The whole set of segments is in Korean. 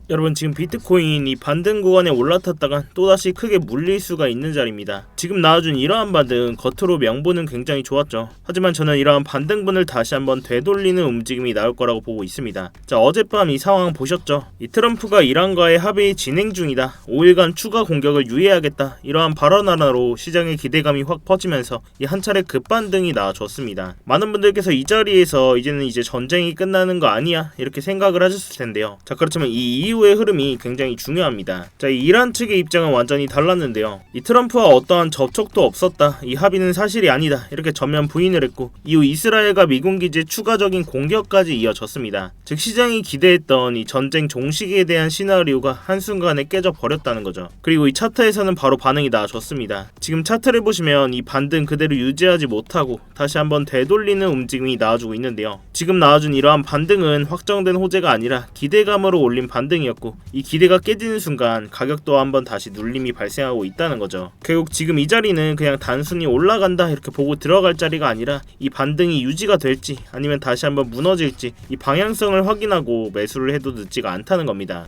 여러분, 지금 비트코인이 반등 구간에 올라탔다가 또다시 크게 물릴 수가 있는 자리입니다. 지금 나와준 이러한 반등, 겉으로 명분은 굉장히 좋았죠. 하지만 저는 이러한 반등분을 다시 한번 되돌리는 움직임이 나올 거라고 보고 있습니다. 자, 어젯밤 이 상황 보셨죠? 이 트럼프가 이란과의 합의 진행 중이다, 5일간 추가 공격을 유예하겠다, 이러한 발언 하나로 시장의 기대감이 확 퍼지면서 이 한 차례 급반등이 나와줬습니다. 많은 분들께서 이 자리에서 이제는 전쟁이 끝나는 거 아니야, 이렇게 생각을 하셨을 텐데요. 자, 그렇지만 이 이후의 흐름이 굉장히 중요합니다. 자, 이 이란 측의 입장은 완전히 달랐는데요. 이 트럼프와 어떠한 접촉도 없었다, 이 합의는 사실이 아니다, 이렇게 전면 부인을 했고, 이후 이스라엘과 미군 기지의 추가적인 공격까지 이어졌습니다. 즉, 시장이 기대했던 이 전쟁 종식에 대한 시나리오가 한순간에 깨져 버렸다는 거죠. 그리고 이 차트에서는 바로 반응이 나와줬습니다. 지금 차트를 보시면 이 반등 그대로 유지하지 못하고 다시 한번 되돌리는 움직임이 나와주고 있는데요. 지금 나와준 이러한 반등은 확정된 호재가 아니라 기대감으로 올린 반등이었고, 이 기대가 깨지는 순간 가격도 한번 다시 눌림이 발생하고 있다는 거죠. 결국 지금 이 자리는 그냥 단순히 올라간다 이렇게 보고 들어갈 자리가 아니라 이 반등이 유지가 될지 아니면 다시 한번 무너질지 이 방향성을 확인하고 매수를 해도 늦지가 않다는 겁니다.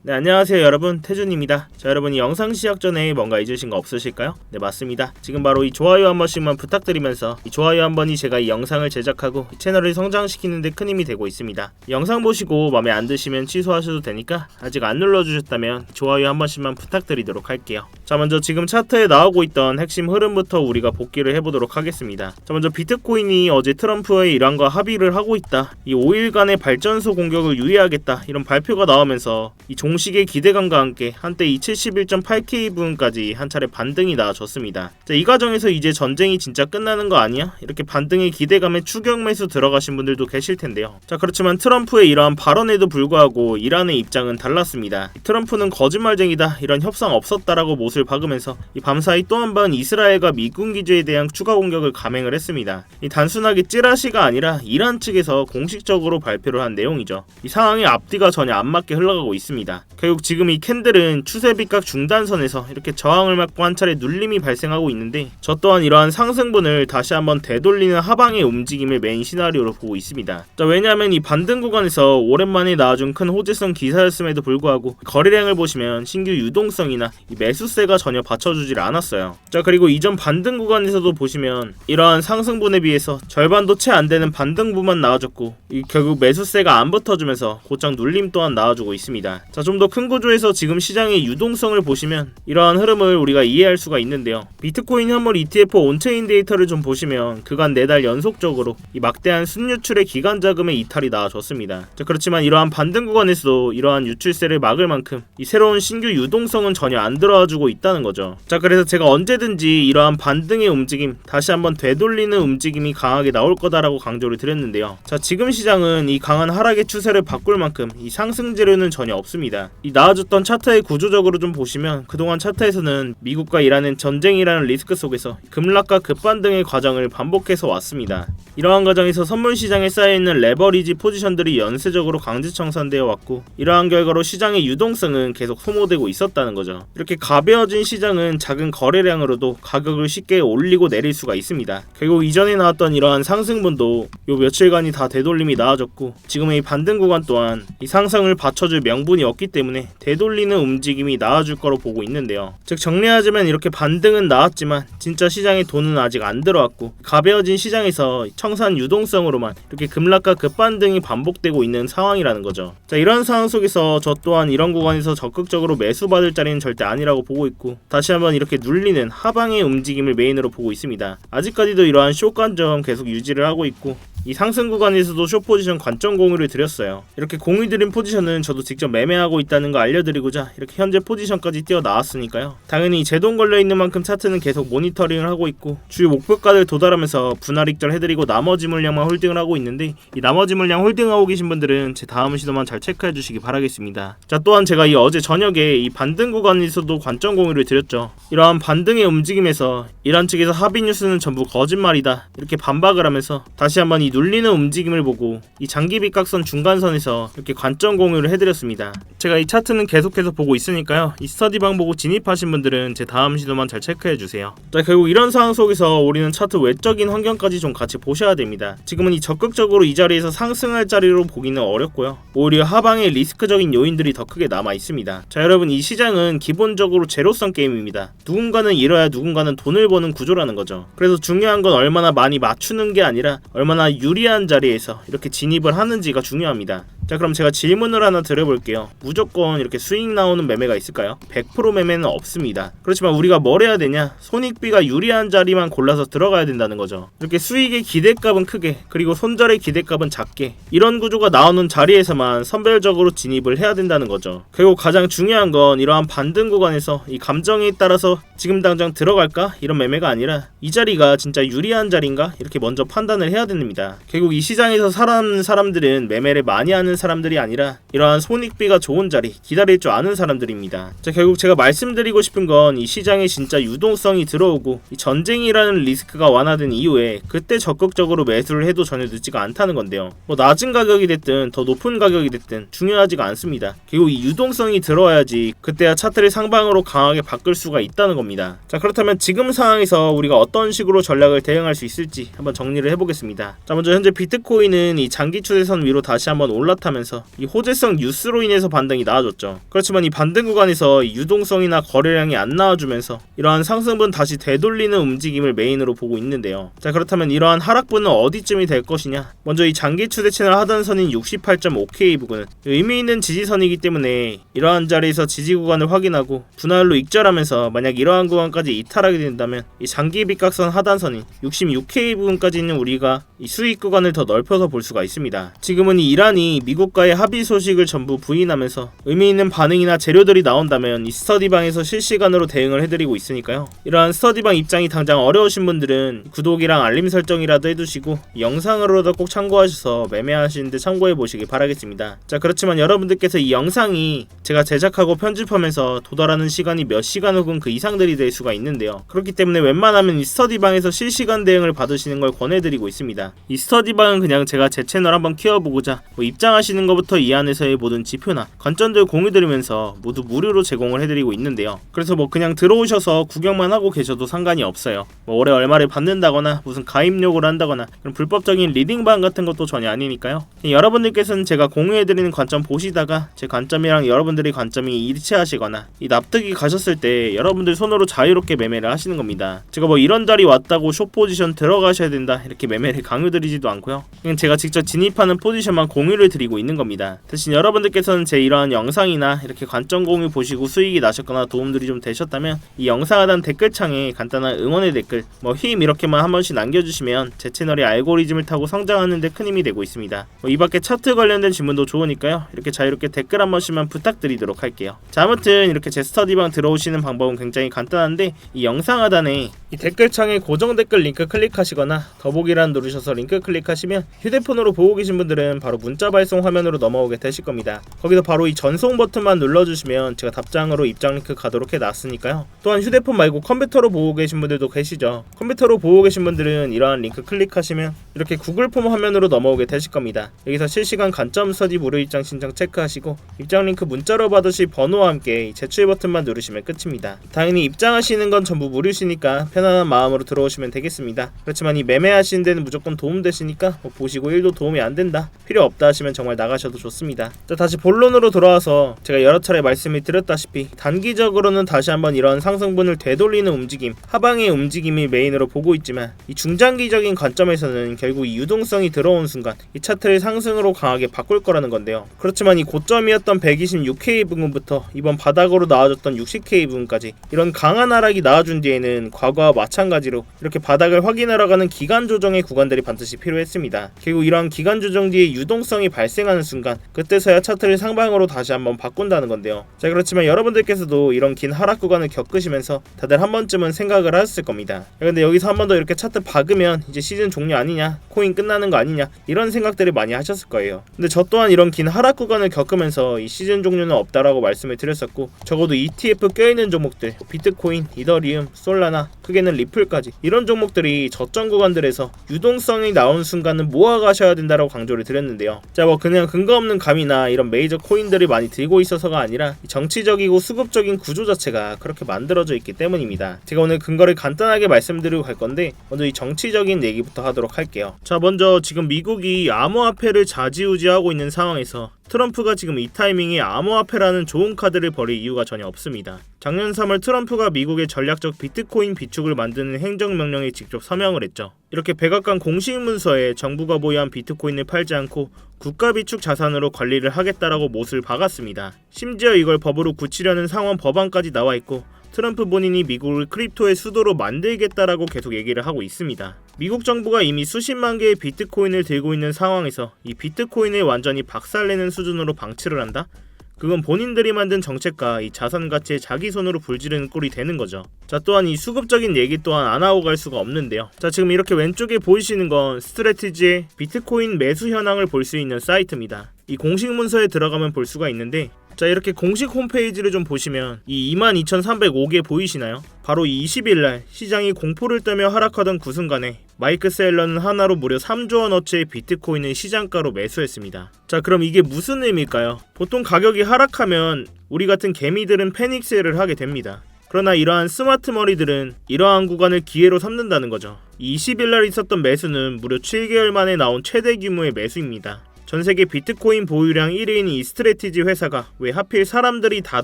네, 안녕하세요 여러분, 태준입니다. 자, 여러분, 이 영상 시작 전에 뭔가 잊으신 거 없으실까요? 네, 맞습니다. 지금 바로 이 좋아요 한 번씩만 부탁드리면서 이 좋아요 한 번이 제가 이 영상을 제작하고 이 채널을 성장시키는 데 큰 힘이 되고 있습니다. 이 영상 보시고 마음에 안 드시면 취소하셔도 되니까 아직 안 눌러주셨다면 좋아요 한 번씩만 부탁드리도록 할게요. 자, 먼저 지금 차트에 나오고 있던 핵심 흐름부터 우리가 복기를 해보도록 하겠습니다. 자, 먼저 비트코인이 어제 트럼프의 이란과 합의를 하고 있다, 이 5일간의 발전소 공격을 유예하겠다, 이런 발표가 나오면서 이 종식의 기대감과 함께 한때 이 71.8K 부분까지 한 차례 반등이 나와줬습니다. 자, 이 과정에서 이제 전쟁이 진짜 끝나는 거 아니야? 이렇게 반등의 기대감에 추격 매수 들어가신 분들도 계실 텐데요. 자, 그렇지만 트럼프의 이러한 발언에도 불구하고 이란의 입장은 달랐습니다. 트럼프는 거짓말쟁이다, 이런 협상 없었다라고 못을 박으면서 이 밤사이 또 한 번 이스라엘과 미군 기지에 대한 추가 공격을 감행을 했습니다. 이 단순하게 찌라시가 아니라 이란 측에서 공식적으로 발표를 한 내용이죠. 이 상황의 앞뒤가 전혀 안 맞게 흘러가고 있습니다. 결국 지금 이 캔들은 추세 빗각 중단선에서 이렇게 저항을 맞고 한 차례 눌림이 발생하고 있는데, 저 또한 이러한 상승분을 다시 한번 되돌리는 하방의 움직임을 메인 시나리오로 보고 있습니다. 자, 왜냐하면 이 반등 구간에서 오랜만에 나와준 큰 호재성 기사였음에도 불구하고 거래량을 보시면 신규 유동성이나 이 매수세가 전혀 받쳐주질 않았어요. 자, 그리고 이전 반등 구간에서도 보시면 이러한 상승분에 비해서 절반도 채 안 되는 반등분만 나와줬고, 결국 매수세가 안 붙어주면서 곧장 눌림 또한 나와주고 있습니다. 자, 좀 더 큰 구조에서 지금 시장의 유동성을 보시면 이러한 흐름을 우리가 이해할 수가 있는데요. 비트코인 현물 ETF 온체인 데이터를 좀 보시면 그간 4달 연속적으로 이 막대한 순유출의 기간 자금의 이탈이 나와줬습니다. 자, 그렇지만 이러한 반등 구간에서도 이러한 유출세를 막을 만큼 이 새로운 신규 유동성은 전혀 안 들어와주고 있다는 거죠. 자, 그래서 제가 언제든지 이러한 반등의 움직임, 다시 한번 되돌리는 움직임이 강하게 나올 거다라고 강조를 드렸는데요. 자, 지금 시장은 이 강한 하락의 추세를 바꿀 만큼 이 상승 재료는 전혀 없습니다. 이 나와줬던 차트의 구조적으로 좀 보시면 그동안 차트에서는 미국과 이란의 전쟁이라는 리스크 속에서 급락과 급반등의 과정을 반복해서 왔습니다. 이러한 과정에서 선물 시장에 쌓여있는 레버리지 포지션들이 연쇄적으로 강제 청산되어 왔고, 이러한 결과로 시장의 유동성은 계속 소모되고 있었다는 거죠. 이렇게 가벼워진 시장은 작은 거래량으로도 가격을 쉽게 올리고 내릴 수가 있습니다. 결국 이전에 나왔던 이러한 상승분도 요 며칠간이 다 되돌림이 나와졌고, 지금의 이 반등 구간 또한 이 상승을 받쳐줄 명분이 없기 때문에 되돌리는 움직임이 나와줄 거로 보고 있는데요. 즉, 정리하자면 이렇게 반등은 나왔지만 진짜 시장에 돈은 아직 안 들어왔고, 가벼워진 시장에서 청산 유동성으로만 이렇게 급락과 급반등이 반복되고 있는 상황이라는 거죠. 자, 이런 상황 속에서 저 또한 이런 구간에서 적극적으로 매수받을 자리는 절대 아니라고 보고 있고, 다시 한번 이렇게 눌리는 하방의 움직임을 메인으로 보고 있습니다. 아직까지도 이러한 숏관점 계속 유지를 하고 있고, 이 상승 구간에서도 숏 포지션 관점 공유를 드렸어요. 이렇게 공유 드린 포지션은 저도 직접 매매하고 있다는 거 알려드리고자 이렇게 현재 포지션까지 뛰어 나왔으니까요. 당연히 제 돈 걸려있는 만큼 차트는 계속 모니터링을 하고 있고, 주요 목표가를 도달하면서 분할 익절 해드리고 나머지 물량만 홀딩을 하고 있는데, 이 나머지 물량 홀딩하고 계신 분들은 제 다음 시도만 잘 체크해 주시기 바라겠습니다. 자, 또한 제가 이 어제 저녁에 이 반등 구간에서도 관점 공유를 드렸죠. 이러한 반등의 움직임에서 이란 측에서 합의 뉴스는 전부 거짓말이다, 이렇게 반박을 하면서 다시 한번 이 눌리는 움직임을 보고 이 장기빗각선 중간선에서 이렇게 관점 공유를 해드렸습니다. 제가 이 차트는 계속해서 보고 있으니까요, 이 스터디방 보고 진입하신 분들은 제 다음 시도만 잘 체크해주세요. 자, 결국 이런 상황 속에서 우리는 차트 외적인 환경까지 좀 같이 보셔야 됩니다. 지금은 이 적극적으로 이 자리에서 상승할 자리로 보기는 어렵고요, 오히려 하방에 리스크적인 요인들이 더 크게 남아 있습니다. 자, 여러분, 이 시장은 기본적으로 제로섬 게임입니다. 누군가는 잃어야 누군가는 돈을 버는 구조라는 거죠. 그래서 중요한 건 얼마나 많이 맞추는 게 아니라 얼마나 유리한 자리에서 이렇게 진입을 하는지가 중요합니다. 자, 그럼 제가 질문을 하나 드려볼게요. 무조건 이렇게 수익 나오는 매매가 있을까요? 100% 매매는 없습니다. 그렇지만 우리가 뭘 해야 되냐? 손익비가 유리한 자리만 골라서 들어가야 된다는 거죠. 이렇게 수익의 기대값은 크게, 그리고 손절의 기대값은 작게, 이런 구조가 나오는 자리에서만 선별적으로 진입을 해야 된다는 거죠. 결국 가장 중요한 건 이러한 반등 구간에서 이 감정에 따라서 지금 당장 들어갈까? 이런 매매가 아니라 이 자리가 진짜 유리한 자리인가? 이렇게 먼저 판단을 해야 됩니다. 결국 이 시장에서 살아남는 사람들은 매매를 많이 하는 사람들이 아니라 이러한 손익비가 좋은 자리, 기다릴 줄 아는 사람들입니다. 자, 결국 제가 말씀드리고 싶은 건 이 시장에 진짜 유동성이 들어오고 이 전쟁이라는 리스크가 완화된 이후에 그때 적극적으로 매수를 해도 전혀 늦지가 않다는 건데요. 뭐 낮은 가격이 됐든 더 높은 가격이 됐든 중요하지가 않습니다. 결국 이 유동성이 들어와야지 그때야 차트를 상방으로 강하게 바꿀 수가 있다는 겁니다. 자, 그렇다면 지금 상황에서 우리가 어떤 식으로 전략을 대응할 수 있을지 한번 정리를 해보겠습니다. 자, 먼저 현재 비트코인은 이 장기 추세선 위로 다시 한번 올라타면서 이 호재성 뉴스로 인해서 반등이 나와줬죠. 그렇지만 이 반등 구간에서 이 유동성이나 거래량이 안 나와주면서 이러한 상승분 다시 되돌리는 움직임을 메인으로 보고 있는데요. 자, 그렇다면 이러한 하락분은 어디쯤이 될 것이냐? 먼저 이 장기 추세 채널 하단 선인 68.5K 부근은 의미 있는 지지선이기 때문에 이러한 자리에서 지지 구간을 확인하고 분할로 익절하면서 만약 이러한 구간까지 이탈하게 된다면 이 장기 빗각선 하단선인 66K 부근까지는 우리가 이 수익 구간을 더 넓혀서 볼 수가 있습니다. 지금은 이 이란이 미국과의 합의 소식을 전부 부인하면서 의미 있는 반응이나 재료들이 나온다면 이 스터디방에서 실시간으로 대응을 해드리고 있으니까요. 이러한 스터디방 입장이 당장 어려우신 분들은 구독이랑 알림 설정이라도 해두시고 영상으로도 꼭 참고하셔서 매매하시는데 참고해보시기 바라겠습니다. 자, 그렇지만 여러분들께서 이 영상이 제가 제작하고 편집하면서 도달하는 시간이 몇 시간 혹은 그 이상들이 될 수가 있는데요. 그렇기 때문에 웬만하면 이 스터디방에서 실시간 대응을 받으시는 걸 권해드리고 있습니다. 이 스터디방은 그냥 제가 제 채널 한번 키워보고자 입장하시는 것부터 이 안에서의 모든 지표나 관점들 공유드리면서 모두 무료로 제공을 해드리고 있는데요. 그래서 뭐 그냥 들어오셔서 구경만 하고 계셔도 상관이 없어요. 뭐 월에 얼마를 받는다거나 무슨 가입료를 한다거나 그런 불법적인 리딩방 같은 것도 전혀 아니니까요. 여러분들께서는 제가 공유해드리는 관점 보시다가 제 관점이랑 여러분들의 관점이 일치하시거나 이 납득이 가셨을 때 여러분들 손으로 자유롭게 매매를 하시는 겁니다. 제가 뭐 이런 자리 왔다고 숏 포지션 들어가셔야 된다 이렇게 매매를 강요드리지도 않고요. 그냥 제가 직접 진입하는 포지션만 공유를 드리고 있는 겁니다. 대신 여러분들께서는 제 이러한 영상이나 이렇게 관점 공유 보시고 수익이 나셨거나 도움들이 좀 되셨다면 이 영상 하단 댓글창에 간단한 응원의 댓글 뭐 힘 이렇게만 한 번씩 남겨주시면 제 채널이 알고리즘을 타고 성장하는 데 큰 힘이 되고 있습니다. 이 밖에 차트 관련된 질문도 좋으니까요. 이렇게 자유롭게 댓글 한 번씩만 부탁드리도록 할게요. 자, 아무튼 이렇게 제 스터디방 들어오시는 방법은 굉장히 간단한데 이 영상 하단에 이 댓글창에 고정 댓글 링크 클릭하시거나 더보기란 누르셔서 링크 클릭하시면 휴대폰으로 보고 계신 분들은 바로 문자 발송 화면으로 넘어오게 되실 겁니다. 거기서 바로 이 전송 버튼만 눌러주시면 제가 답장으로 입장 링크 가도록 해놨으니까요. 또한 휴대폰 말고 컴퓨터로 보고 계신 분들도 계시죠. 컴퓨터로 보고 계신 분들은 이러한 링크 클릭하시면 이렇게 구글 폼 화면으로 넘어오게 되실 겁니다. 여기서 실시간 관점 스터디 무료 입장 신청 체크하시고 입장 링크 문자로 받으실 번호와 함께 이 제출 버튼만 누르시면 끝입니다. 당연히 입장하시는 건 전부 무료시니까 편안한 마음으로 들어오시면 되겠습니다. 그렇지만 이 매매하시는 데는 무조건 도움되시니까 뭐 보시고 1도 도움이 안 된다, 필요 없다 하시면 정말 나가셔도 좋습니다. 자, 다시 본론으로 돌아와서 제가 여러 차례 말씀을 드렸다시피 단기적으로는 다시 한번 이런 상승분을 되돌리는 움직임, 하방의 움직임이 메인으로 보고 있지만 이 중장기적인 관점에서는 결국 이 유동성이 들어온 순간 이 차트를 상승으로 강하게 바꿀 거라는 건데요. 그렇지만 이 고점이었던 126K 부분부터 이번 바닥으로 나와줬던 60K 부분까지 이런 강한 하락이 나와준 뒤에는 과거와 마찬가지로 이렇게 바닥을 확인하러 가는 기간 조정의 구간들이 반드시 필요했습니다. 결국 이러한 기간 조정 뒤에 유동성이 발생하는 순간 그때서야 차트를 상방으로 다시 한번 바꾼다는 건데요. 자, 그렇지만 여러분들께서도 이런 긴 하락 구간을 겪으시면서 다들 한 번쯤은 생각을 하셨을 겁니다. 근데 여기서 한 번 더 이렇게 차트 박으면 이제 시즌 종료 아니냐, 코인 끝나는 거 아니냐, 이런 생각들을 많이 하셨을 거예요. 근데 저 또한 이런 긴 하락 구간을 겪으면서 이 시즌 종료는 없다라고 말씀을 드렸었고, 적어도 ETF 껴있는 종목들 비트코인, 이더리움, 솔라나 크게 크게는 리플까지 이런 종목들이 저점 구간들에서 유동성이 나오는 순간은 모아가셔야 된다라고 강조를 드렸는데요. 자, 뭐 그냥 근거 없는 감이나 이런 메이저 코인들이 많이 들고 있어서가 아니라 정치적이고 수급적인 구조 자체가 그렇게 만들어져 있기 때문입니다. 제가 오늘 근거를 간단하게 말씀드리고 갈 건데 먼저 이 정치적인 얘기부터 하도록 할게요. 자, 먼저 지금 미국이 암호화폐를 좌지우지하고 있는 상황에서 트럼프가 지금 이 타이밍에 암호화폐라는 좋은 카드를 버릴 이유가 전혀 없습니다. 작년 3월 트럼프가 미국의 전략적 비트코인 비축을 만드는 행정명령에 직접 서명을 했죠. 이렇게 백악관 공식 문서에 정부가 보유한 비트코인을 팔지 않고 국가 비축 자산으로 관리를 하겠다라고 못을 박았습니다. 심지어 이걸 법으로 굳히려는 상원 법안까지 나와 있고 트럼프 본인이 미국을 크립토의 수도로 만들겠다라고 계속 얘기를 하고 있습니다. 미국 정부가 이미 수십만 개의 비트코인을 들고 있는 상황에서 이 비트코인을 완전히 박살내는 수준으로 방치를 한다? 그건 본인들이 만든 정책과 이 자산 가치에 자기 손으로 불지르는 꼴이 되는 거죠. 자, 또한 이 수급적인 얘기 또한 안 하고 갈 수가 없는데요. 자, 지금 이렇게 왼쪽에 보이시는 건 스트래티지의 비트코인 매수 현황을 볼 수 있는 사이트입니다. 이 공식 문서에 들어가면 볼 수가 있는데, 자, 이렇게 공식 홈페이지를 좀 보시면 이 22,305개 보이시나요? 바로 이 20일날 시장이 공포를 떨며 하락하던 그 순간에 마이크 셀러는 하나로 무려 3조 원어치의 비트코인을 시장가로 매수했습니다. 자, 그럼 이게 무슨 의미일까요? 보통 가격이 하락하면 우리 같은 개미들은 패닉셀을 하게 됩니다. 그러나 이러한 스마트 머리들은 이러한 구간을 기회로 삼는다는 거죠. 20일날 있었던 매수는 무려 7개월 만에 나온 최대 규모의 매수입니다. 전세계 비트코인 보유량 1위인 이 스트래티지 회사가 왜 하필 사람들이 다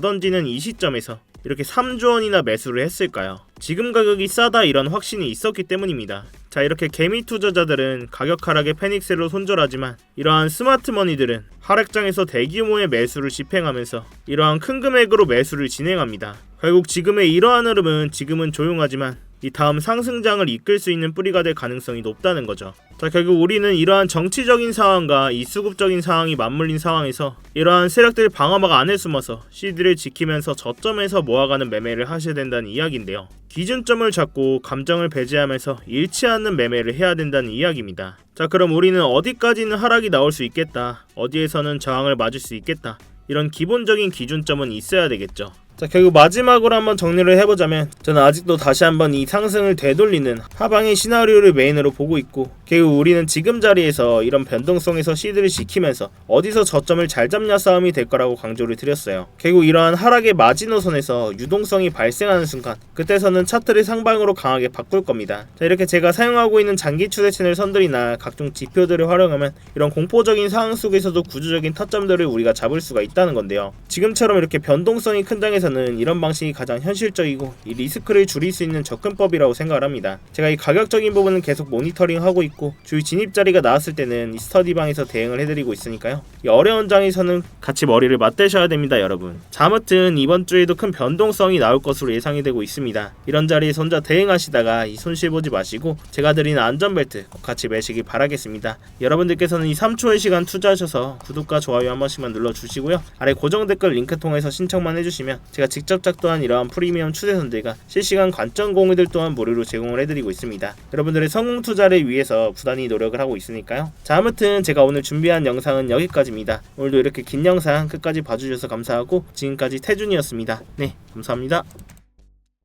던지는 이 시점에서 이렇게 3조 원이나 매수를 했을까요? 지금 가격이 싸다 이런 확신이 있었기 때문입니다. 자, 이렇게 개미 투자자들은 가격 하락에 패닉셀로 손절하지만 이러한 스마트머니들은 하락장에서 대규모의 매수를 집행하면서 이러한 큰 금액으로 매수를 진행합니다. 결국 지금의 이러한 흐름은 지금은 조용하지만 이 다음 상승장을 이끌 수 있는 뿌리가 될 가능성이 높다는 거죠. 자, 결국 우리는 이러한 정치적인 상황과 이 수급적인 상황이 맞물린 상황에서 이러한 세력들 방어막 안에 숨어서 CD를 지키면서 저점에서 모아가는 매매를 하셔야 된다는 이야기인데요. 기준점을 잡고 감정을 배제하면서 잃지 않는 매매를 해야 된다는 이야기입니다. 자, 그럼 우리는 어디까지는 하락이 나올 수 있겠다, 어디에서는 저항을 맞을 수 있겠다, 이런 기본적인 기준점은 있어야 되겠죠. 자, 결국 마지막으로 한번 정리를 해보자면 저는 아직도 다시 한번 이 상승을 되돌리는 하방의 시나리오를 메인으로 보고 있고, 결국 우리는 지금 자리에서 이런 변동성에서 시드를 지키면서 어디서 저점을 잘 잡냐 싸움이 될 거라고 강조를 드렸어요. 결국 이러한 하락의 마지노선에서 유동성이 발생하는 순간 그때서는 차트를 상방으로 강하게 바꿀 겁니다. 자, 이렇게 제가 사용하고 있는 장기 추세 채널 선들이나 각종 지표들을 활용하면 이런 공포적인 상황 속에서도 구조적인 타점들을 우리가 잡을 수가 있다는 건데요. 지금처럼 이렇게 변동성이 큰 장에서는 이런 방식이 가장 현실적이고 이 리스크를 줄일 수 있는 접근법이라고 생각을 합니다. 제가 이 가격적인 부분은 계속 모니터링하고 있고 주위 진입자리가 나왔을 때는 이 스터디방에서 대응을 해드리고 있으니까요. 이 어려운 장에서는 같이 머리를 맞대셔야 됩니다, 여러분. 자, 아무튼 이번 주에도 큰 변동성이 나올 것으로 예상이 되고 있습니다. 이런 자리에서 혼자 대응하시다가 이 손실 보지 마시고 제가 드리는 안전벨트 꼭 같이 매시길 바라겠습니다. 여러분들께서는 이 3초의 시간 투자하셔서 구독과 좋아요 한 번씩만 눌러주시고요. 아래 고정 댓글 링크 통해서 신청만 해주시면 제가 직접 작도한 이러한 프리미엄 추세선들과 실시간 관점 공유들 또한 무료로 제공을 해드리고 있습니다. 여러분들의 성공 투자를 위해서 부단히 노력을 하고 있으니까요. 자, 아무튼 제가 오늘 준비한 영상은 여기까지입니다. 오늘도 이렇게 긴 영상 끝까지 봐주셔서 감사하고 지금까지 태준이었습니다. 네, 감사합니다.